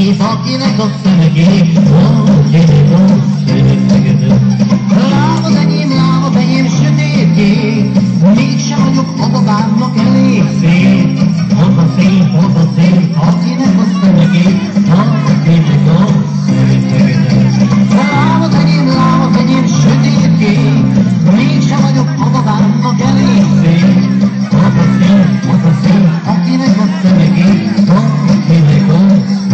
szép, akinek a szemeké, akinek a szemeké. Lábad enyém, sötétkék, mégsem vagyok a babámnak elég szép. Az a szép, akinek a szemeké, akinek a szemeké. Lábad enyém, sötétkék, mégsem vagyok a babámnak elég szép. Az a szép, akinek a szemeké, akinek a szemeké.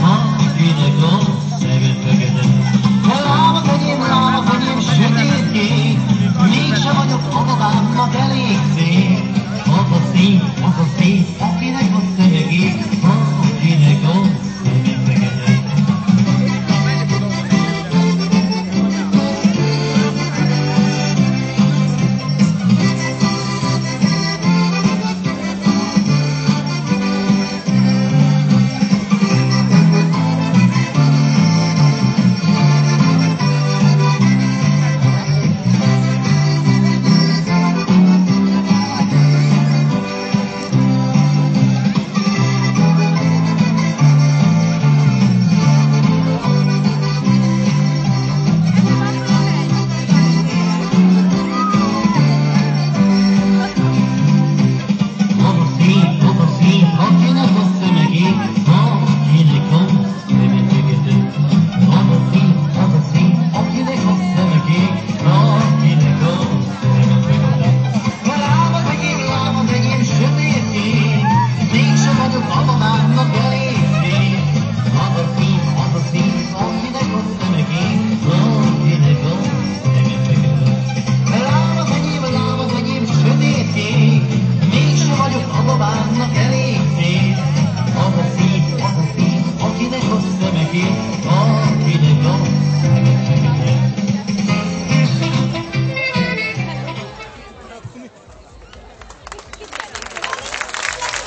Aki